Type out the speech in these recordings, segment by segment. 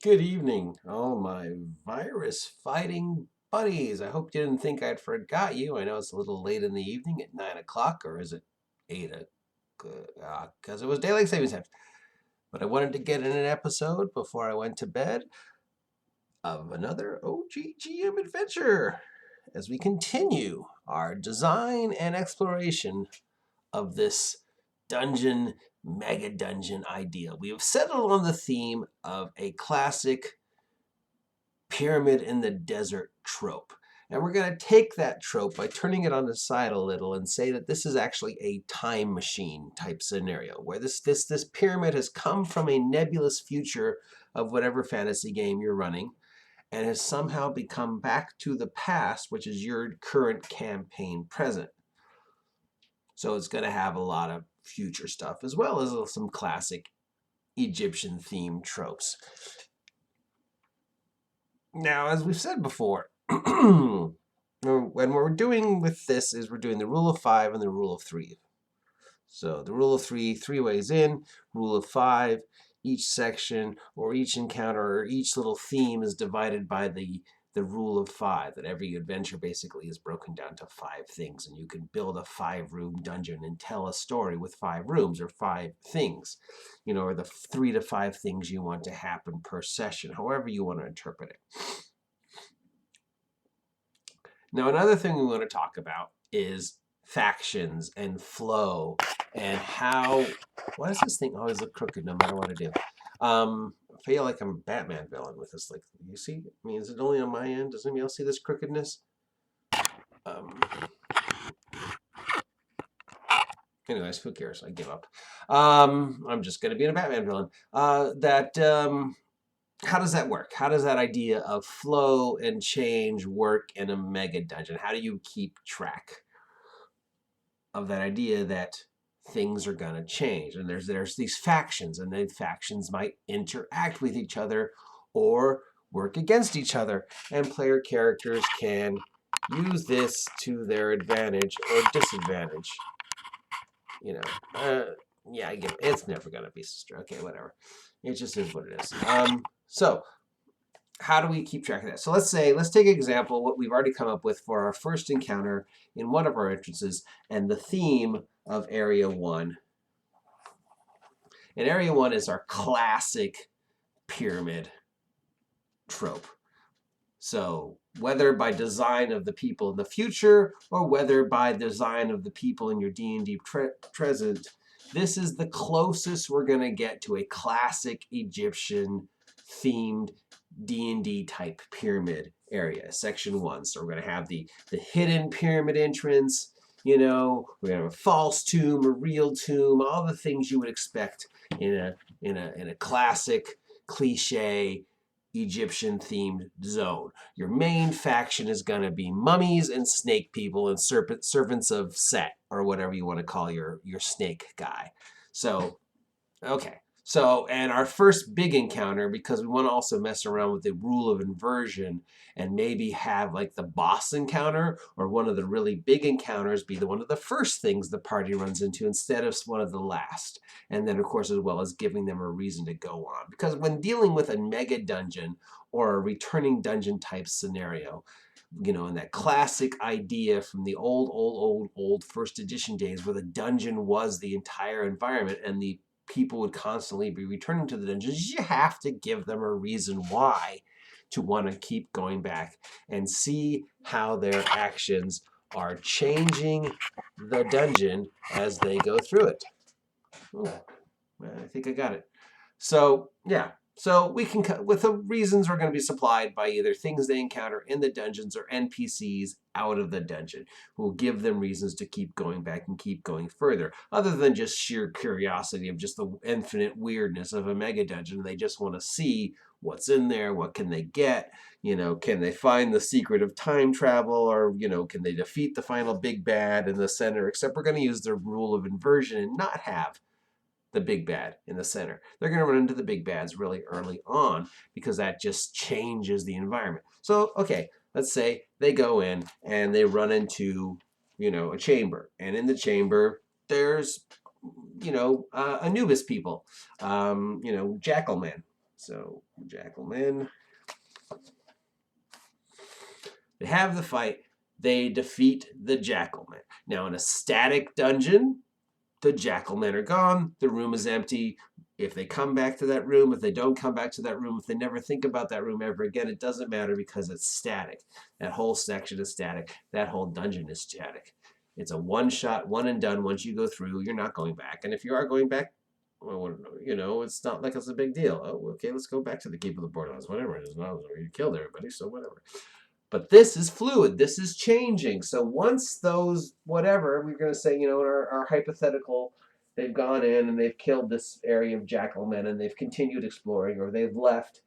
Good evening, all my virus-fighting buddies. I hope you didn't think I'd forgot you. I know it's a little late in the evening at 9 o'clock, or is it 8 because it was daylight savings time. But I wanted to get in an episode before I went to bed of another OGGM adventure as we continue our design and exploration of this dungeon, mega dungeon idea. We have settled on the theme of a classic pyramid in the desert trope. And we're going to take that trope by turning it on the side a little and say that this is actually a time machine type scenario where this pyramid has come from a nebulous future of whatever fantasy game you're running and has somehow become back to the past, which is your current campaign present. So it's going to have a lot of future stuff as well as some classic Egyptian themed tropes. Now, as we've said before, when we're doing with this is we're doing the rule of 5 and the rule of 3. So the rule of 3, 3 ways in, rule of 5, each section or each encounter or each little theme is divided by the rule of 5, that every adventure basically is broken down to 5 things, and you can build a 5-room dungeon and tell a story with 5 rooms or 5 things, or the 3 to 5 things you want to happen per session, however you want to interpret it. Now, another thing we want to talk about is factions and flow and how. Why does this thing always look crooked no matter what I do? I feel like I'm a Batman villain with this. Like, you see? I mean, is it only on my end? Does anybody else see this crookedness? Anyways, who cares? I give up. I'm just going to be a Batman villain. How does that work? How does that idea of flow and change work in a mega dungeon? How do you keep track of that idea that things are going to change? And there's these factions, and the factions might interact with each other or work against each other, and player characters can use this to their advantage or disadvantage. Yeah, I get it. It's never going to be sister. Okay, whatever. It just is what it is. So how do we keep track of that? So let's take an example, what we've already come up with for our first encounter in one of our entrances, and the theme of Area 1. And Area 1 is our classic pyramid trope. So whether by design of the people in the future or whether by design of the people in your D&D present, this is the closest we're going to get to a classic Egyptian themed D&D type pyramid area, section 1. So we're going to have the hidden pyramid entrance, we're going to have a false tomb, a real tomb, all the things you would expect in a classic cliche Egyptian themed zone. Your main faction is going to be mummies and snake people and servants of Set, or whatever you want to call your snake guy. So, okay. So, and our first big encounter, because we want to also mess around with the rule of inversion and maybe have like the boss encounter or one of the really big encounters be one of the first things the party runs into instead of one of the last. And then, of course, as well as giving them a reason to go on. Because when dealing with a mega dungeon or a returning dungeon type scenario, and that classic idea from the old first edition days where the dungeon was the entire environment and the people would constantly be returning to the dungeons, you have to give them a reason why to want to keep going back and see how their actions are changing the dungeon as they go through it. Ooh, I think I got it. So, yeah. So we can, with the reasons are going to be supplied by either things they encounter in the dungeons or NPCs out of the dungeon, who will give them reasons to keep going back and keep going further, other than just sheer curiosity of just the infinite weirdness of a mega dungeon. They just want to see what's in there, what can they get, can they find the secret of time travel, or, can they defeat the final big bad in the center, except we're going to use the rule of inversion and not have the big bad in the center. They're going to run into the big bads really early on because that just changes the environment. So, okay, let's say they go in and they run into, a chamber. And in the chamber, there's, Anubis people, Jackal Man. So Jackalmen. They have the fight. They defeat the Jackalmen. Now in a static dungeon, the Jackalmen are gone. The room is empty. If they come back to that room, if they don't come back to that room, if they never think about that room ever again, it doesn't matter because it's static. That whole section is static. That whole dungeon is static. It's a one-shot, one and done. Once you go through, you're not going back. And if you are going back, well, you know, it's not like it's a big deal. Oh, okay, let's go back to the Keep of the Borderlands. Whatever it is. No, you killed everybody, so whatever. But this is fluid. This is changing. So once those, whatever, we're going to say, you know, in our hypothetical, they've gone in and they've killed this area of Jackalmen and they've continued exploring, or they've left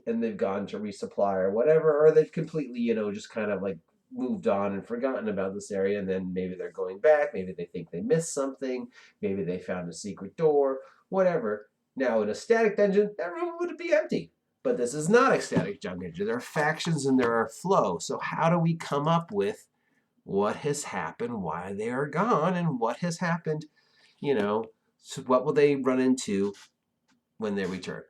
and they've gone to resupply or whatever, or they've completely, you know, just kind of like moved on and forgotten about this area, and then maybe they're going back, maybe they think they missed something, maybe they found a secret door, whatever. Now in a static dungeon, that room would be empty. But this is not a static dungeon. There are factions and there are flow. So how do we come up with what has happened, why they are gone, and what has happened, you know, so what will they run into when they return?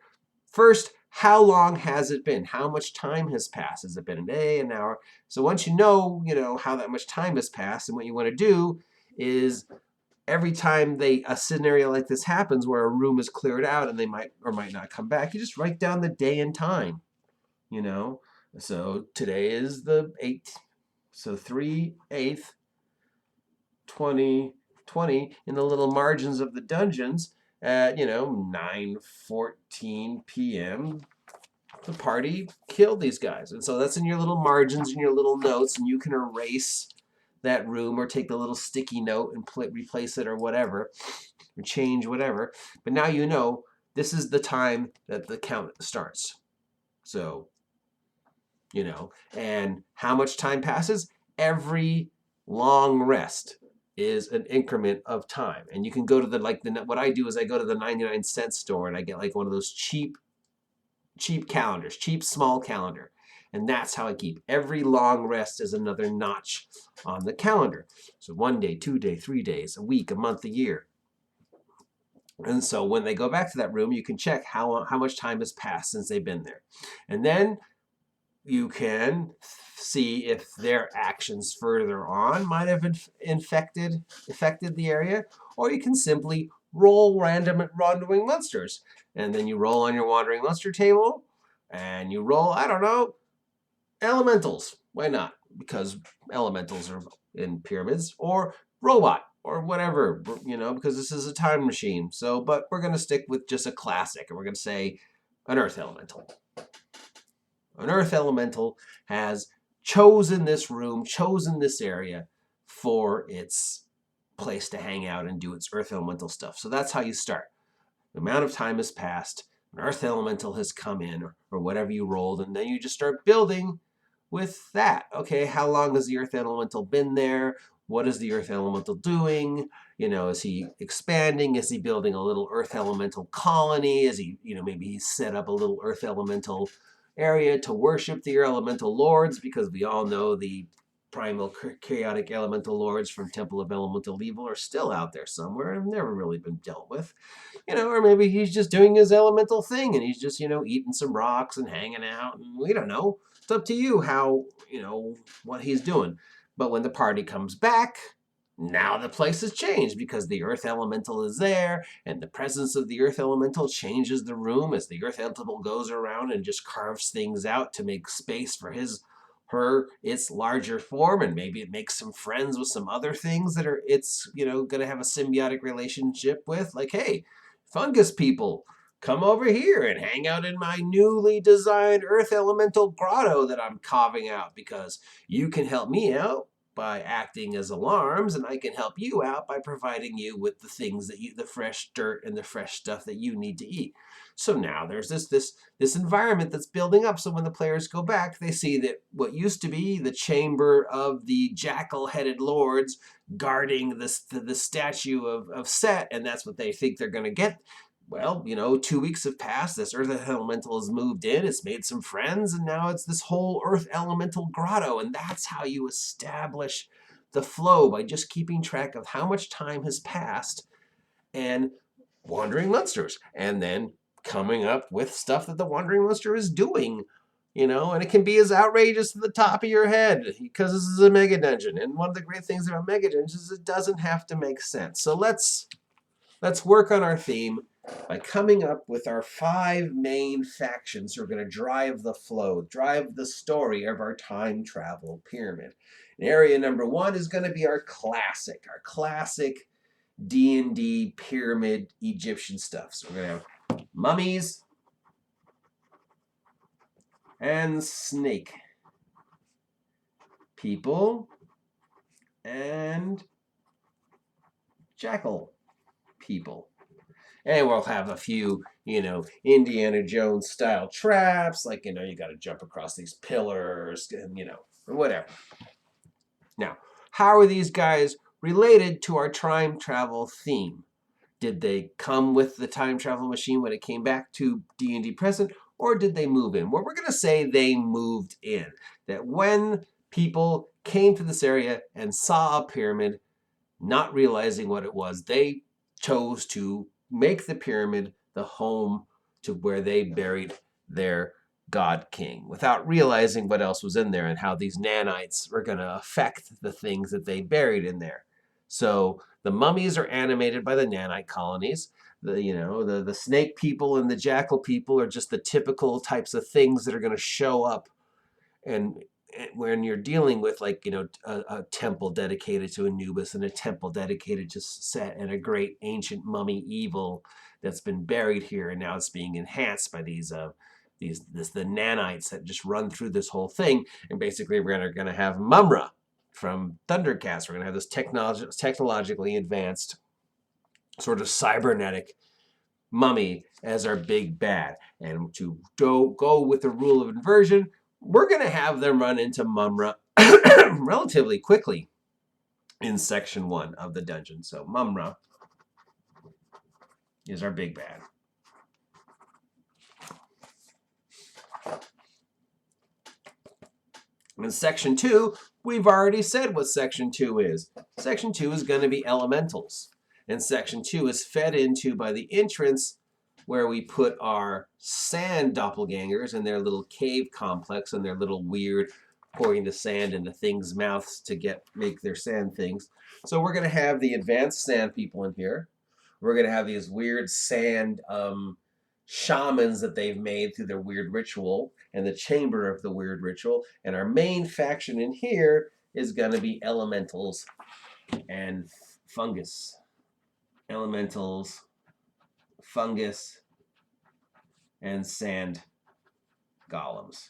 First, how long has it been? How much time has passed? Has it been a day, an hour? So once you know, how that much time has passed, and what you want to do is every time a scenario like this happens where a room is cleared out and they might or might not come back, you just write down the day and time, So today is the 8th. So 3/8, 2020 in the little margins of the dungeons at, 9:14 p.m. the party killed these guys. And so that's in your little margins and your little notes, and you can erase that room or take the little sticky note and replace it or whatever, or change whatever. But now you know this is the time that the count starts. So, and how much time passes? Every long rest is an increment of time. And you can go to what I do is I go to the 99-cent store and I get like one of those cheap calendars, cheap small calendar. And that's how I keep. Every long rest is another notch on the calendar. So 1 day, 2 day, 3 days, a week, a month, a year. And so when they go back to that room, you can check how much time has passed since they've been there. And then you can see if their actions further on might have affected the area, or you can simply roll random wandering monsters. And then you roll on your wandering monster table, and you roll, I don't know, elementals. Why not? Because elementals are in pyramids, or robot, or whatever, because this is a time machine. So, but we're going to stick with just a classic, and we're going to say an earth elemental. An earth elemental has chosen this room, chosen this area for its place to hang out and do its earth elemental stuff. So that's how you start. The amount of time has passed, an earth elemental has come in, or whatever you rolled, and then you just start building with that. Okay, how long has the earth elemental been there? What is the earth elemental doing? Is he expanding? Is he building a little earth elemental colony? Is he, maybe he set up a little earth elemental area to worship the elemental lords, because we all know the primal chaotic elemental lords from Temple of Elemental Evil are still out there somewhere and have never really been dealt with. Or maybe he's just doing his elemental thing and he's just, eating some rocks and hanging out, and we don't know. It's up to you how, what he's doing. But when the party comes back, now the place has changed because the earth elemental is there, and the presence of the earth elemental changes the room as the earth elemental goes around and just carves things out to make space for its larger form, and maybe it makes some friends with some other things that it's going to have a symbiotic relationship with, like, hey, fungus people, come over here and hang out in my newly designed earth elemental grotto that I'm carving out, because you can help me out by acting as alarms, and I can help you out by providing you with the things the fresh dirt and the fresh stuff that you need to eat. So now there's this environment that's building up. So when the players go back, they see that what used to be the chamber of the jackal-headed lords guarding the statue of Set, and that's what they think they're going to get. Well, 2 weeks have passed. This earth elemental has moved in. It's made some friends, and now it's this whole earth elemental grotto. And that's how you establish the flow, by just keeping track of how much time has passed and wandering monsters. And then coming up with stuff that the Wandering Monster is doing, and it can be as outrageous at the top of your head because this is a mega dungeon. And one of the great things about mega dungeons is it doesn't have to make sense. So let's work on our theme by coming up with our 5 main factions who are going to drive the flow, drive the story of our time travel pyramid. And area number 1 is going to be our classic D&D pyramid Egyptian stuff. So we're going to have mummies and snake people and jackal people. And we'll have a few, Indiana Jones style traps, like, you got to jump across these pillars and, or whatever. Now, how are these guys related to our time travel theme? Did they come with the time travel machine when it came back to D&D present, or did they move in? Well, we're going to say they moved in. That when people came to this area and saw a pyramid, not realizing what it was, they chose to make the pyramid the home to where they buried their god king without realizing what else was in there and how these nanites were going to affect the things that they buried in there. So the mummies are animated by the nanite colonies. The snake people and the jackal people are just the typical types of things that are going to show up. And when you're dealing with a temple dedicated to Anubis and a temple dedicated to Set and a great ancient mummy evil that's been buried here and now it's being enhanced by the nanites that just run through this whole thing. And basically we're going to have Mumra from Thundercats. We're going to have this technologically advanced sort of cybernetic mummy as our big bad. And to go with the rule of inversion, we're going to have them run into Mumra relatively quickly in section 1 of the dungeon. So Mumra is our big bad. In section 2, we've already said what section 2 is. Section 2 is going to be elementals. And section 2 is fed into by the entrance where we put our sand doppelgangers in their little cave complex and their little weird pouring the sand into things' mouths to make their sand things. So we're going to have the advanced sand people in here. We're going to have these weird sand shamans that they've made through their weird ritual and the chamber of the weird ritual. And our main faction in here is going to be elementals and fungus. Elementals, fungus, and sand golems.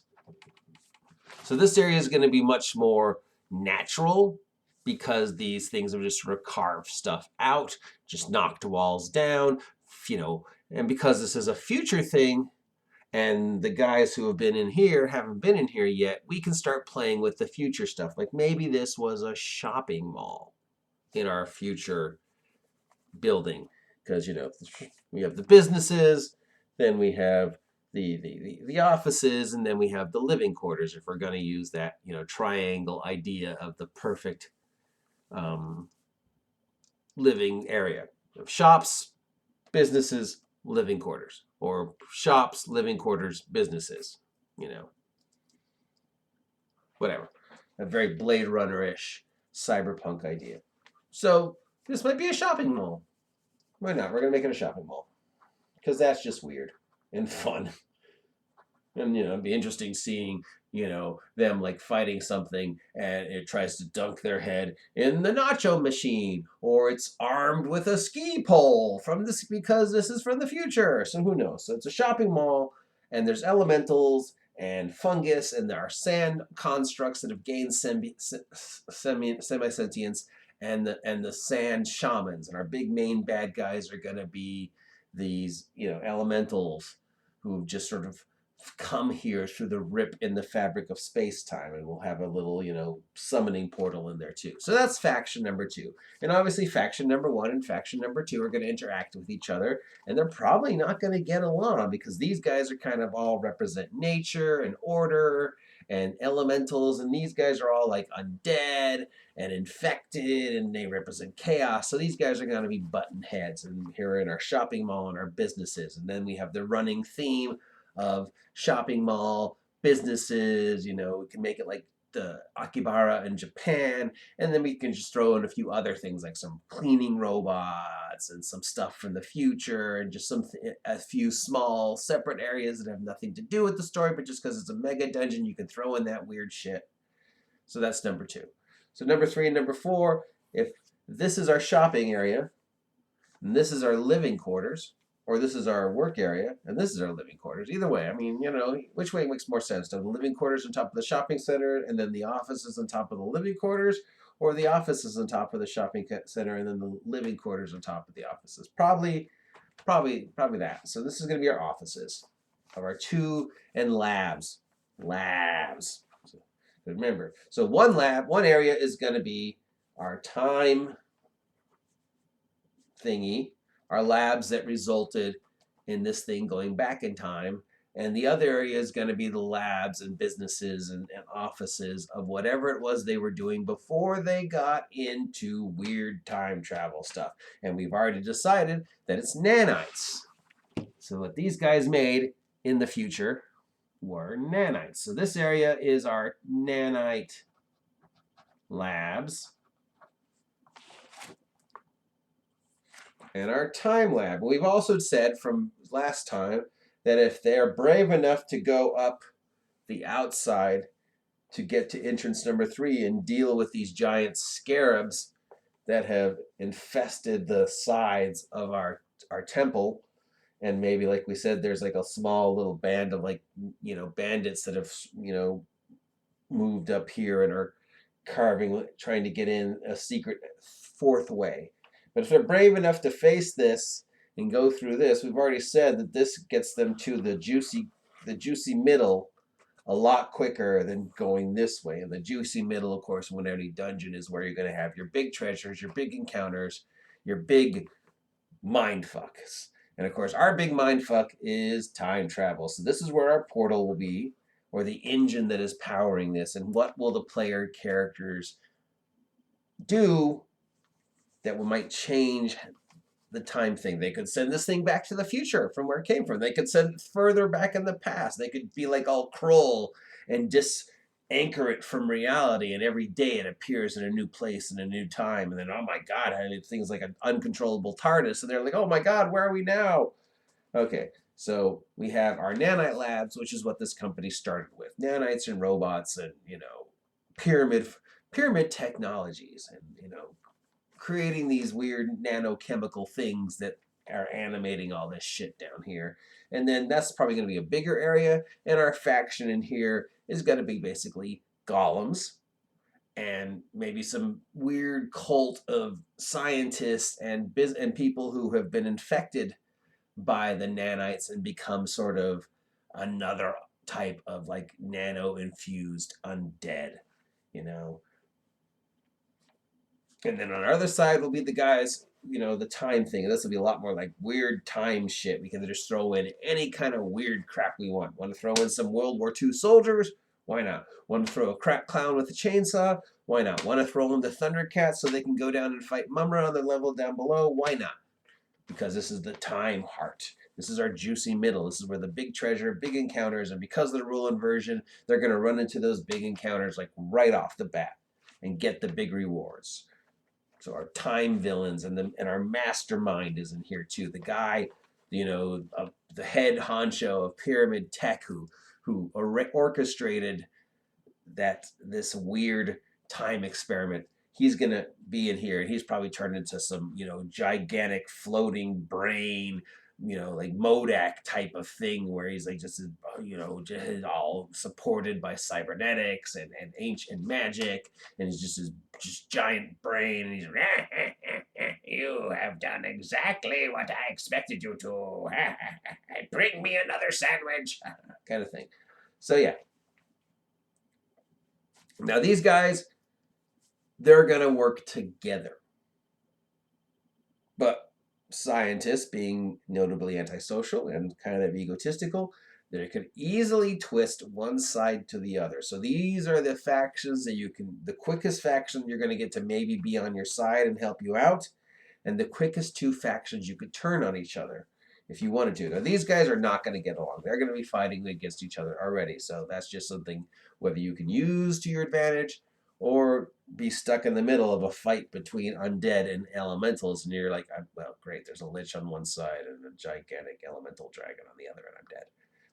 So this area is going to be much more natural because these things have just sort of carved stuff out, just knocked walls down, and because this is a future thing and the guys who have been in here haven't been in here yet, we can start playing with the future stuff. Like maybe this was a shopping mall in our future building because, we have the businesses, then we have the offices, and then we have the living quarters if we're going to use that, triangle idea of the perfect living area of shops, businesses, living quarters, or shops, living quarters, businesses, whatever. A very Blade Runner-ish cyberpunk idea. So this might be a shopping mall. Why not? We're going to make it a shopping mall because that's just weird and fun. And, it'd be interesting seeing, them like fighting something and it tries to dunk their head in the nacho machine, or it's armed with a ski pole because this is from the future. So who knows? So it's a shopping mall and there's elementals and fungus and there are sand constructs that have gained semi-sentience and the sand shamans. And our big main bad guys are going to be these, elementals who just sort of come here through the rip in the fabric of space-time, and we'll have a little, summoning portal in there too. So that's faction number 2. And obviously faction number 1 and faction number 2 are going to interact with each other, and they're probably not going to get along because these guys are kind of all represent nature and order and elementals, and these guys are all like undead and infected, and they represent chaos. So these guys are going to be button heads, and here in our shopping mall and our businesses. And then we have the running theme of shopping mall businesses. You know, we can make it like the Akibara in Japan, and then we can just throw in a few other things like some cleaning robots and some stuff from the future, and just a few small separate areas that have nothing to do with the story, but just because it's a mega dungeon, you can throw in that weird shit. So that's number 2. So number 3 and number 4, if this is our shopping area, and this is our living quarters, or this is our work area, and this is our living quarters. Either way, I mean, you know, which way makes more sense? To have the living quarters on top of the shopping center, and then the office is on top of the living quarters, or the office is on top of the shopping center, and then the living quarters on top of the offices. Probably that. So this is going to be our offices of our 2 and labs. So remember, so one area is going to be our time thingy, our labs that resulted in this thing going back in time. And the other area is going to be the labs and businesses and offices of whatever it was they were doing before they got into weird time travel stuff. And we've already decided that it's nanites. So what these guys made in the future were nanites. So this area is our nanite labs. And our time lab. We've also said from last time that if they're brave enough to go up the outside to get to entrance number 3 and deal with these giant scarabs that have infested the sides of our temple, and maybe, like we said, there's like a small little band of, like, you know, bandits that have, you know, moved up here and are trying to get in a secret 4th way. But if they're brave enough to face this and go through this, we've already said that this gets them to the juicy middle a lot quicker than going this way. And the juicy middle, of course, when any dungeon is where you're going to have your big treasures, your big encounters, your big mind fucks. And of course, our big mind fuck is time travel. So this is where our portal will be, or the engine that is powering this, and what will the player characters do that might change the time thing. They could send this thing back to the future from where it came from. They could send it further back in the past. They could be like all Kroll and anchor it from reality, and every day it appears in a new place in a new time. And then, oh my God, I mean, things like an uncontrollable TARDIS, and they're like, oh my God, where are we now? Okay, so we have our nanite labs, which is what this company started with. Nanites and robots and, you know, pyramid technologies, and, you know, creating these weird nanochemical things that are animating all this shit down here. And then that's probably going to be a bigger area. And our faction in here is going to be basically golems and maybe some weird cult of scientists and people who have been infected by the nanites and become sort of another type of like nano-infused undead, you know. And then on our other side will be the guys, you know, the time thing. And this will be a lot more like weird time shit. We can just throw in any kind of weird crap we want. Want to throw in some World War II soldiers? Why not? Want to throw a crack clown with a chainsaw? Why not? Want to throw in the Thundercats so they can go down and fight Mumra on the level down below? Why not? Because this is the time heart. This is our juicy middle. This is where the big treasure, big encounters, and because of the rule inversion, they're going to run into those big encounters like right off the bat and get the big rewards. So our time villains and our mastermind is in here too. The guy, you know, the head honcho of Pyramid Tech who orchestrated this weird time experiment. He's gonna be in here, and he's probably turned into some, you know, gigantic floating brain, you know, like Modak type of thing, where he's like just, you know, just all supported by cybernetics and ancient magic, and he's just this giant brain, and he's you have done exactly what I expected you to. Bring me another sandwich, kind of thing. So yeah. Now these guys, they're gonna work together, but scientists, being notably antisocial and kind of egotistical, that it could easily twist one side to the other. So these are the factions that the quickest faction you're going to get to maybe be on your side and help you out, and the quickest two factions you could turn on each other if you wanted to. Now, these guys are not going to get along. They're going to be fighting against each other already. So that's just something whether you can use to your advantage or be stuck in the middle of a fight between undead and elementals. And you're like, well, great, there's a lich on one side and a gigantic elemental dragon on the other, and I'm dead.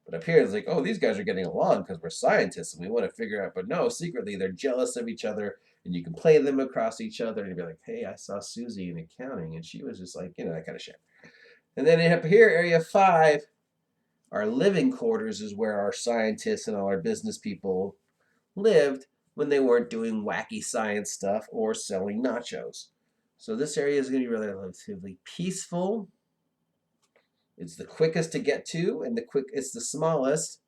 But up here, it's like, oh, these guys are getting along because we're scientists and we want to figure out. But no, secretly, they're jealous of each other, and you can play them across each other and you'd be like, hey, I saw Susie in accounting, and she was just like, that kind of shit. And then up here, Area 5, our living quarters is where our scientists and all our business people lived when they weren't doing wacky science stuff or selling nachos. So this area is going to be relatively peaceful. It's the quickest to get to, and it's the smallest.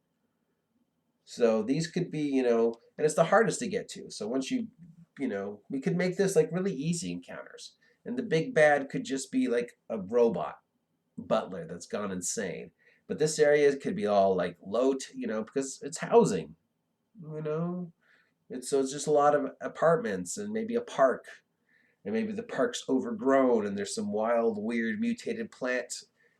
So these could be, and it's the hardest to get to. So once we could make this like really easy encounters. And the big bad could just be like a robot butler that's gone insane. But this area could be all like low, because it's housing, so it's just a lot of apartments and maybe a park. And maybe the park's overgrown and there's some wild, weird, mutated plant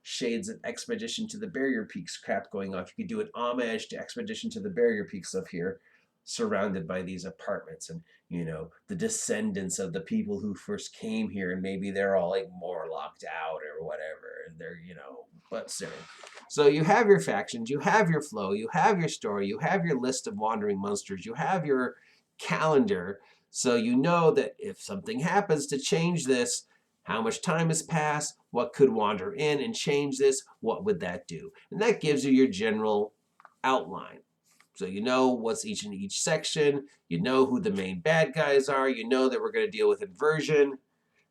shades of Expedition to the Barrier Peaks crap going on. You could do an homage to Expedition to the Barrier Peaks up here, surrounded by these apartments and, the descendants of the people who first came here, and maybe they're all like more locked out or whatever. And they're, but silly. So you have your factions, you have your flow, you have your story, you have your list of wandering monsters, you have your calendar. So you know that if something happens to change this, how much time has passed, what could wander in and change this, what would that do? And that gives you your general outline. So you know what's in each section, you know who the main bad guys are, you know that we're going to deal with inversion.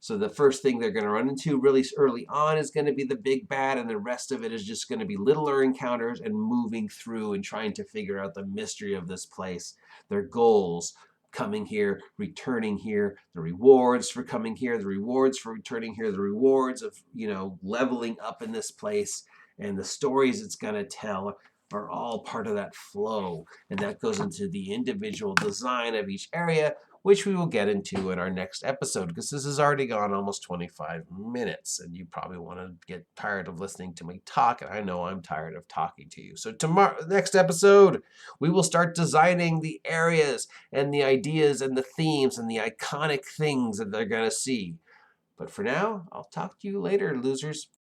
So the first thing they're going to run into really early on is going to be the big bad, and the rest of it is just going to be littler encounters and moving through and trying to figure out the mystery of this place, their goals, coming here, returning here, the rewards for coming here, the rewards for returning here, the rewards of, leveling up in this place, and the stories it's going to tell are all part of that flow. And that goes into the individual design of each area, which we will get into in our next episode, because this has already gone almost 25 minutes, and you probably want to get tired of listening to me talk, and I know I'm tired of talking to you. So next episode, we will start designing the areas and the ideas and the themes and the iconic things that they're going to see. But for now, I'll talk to you later, losers.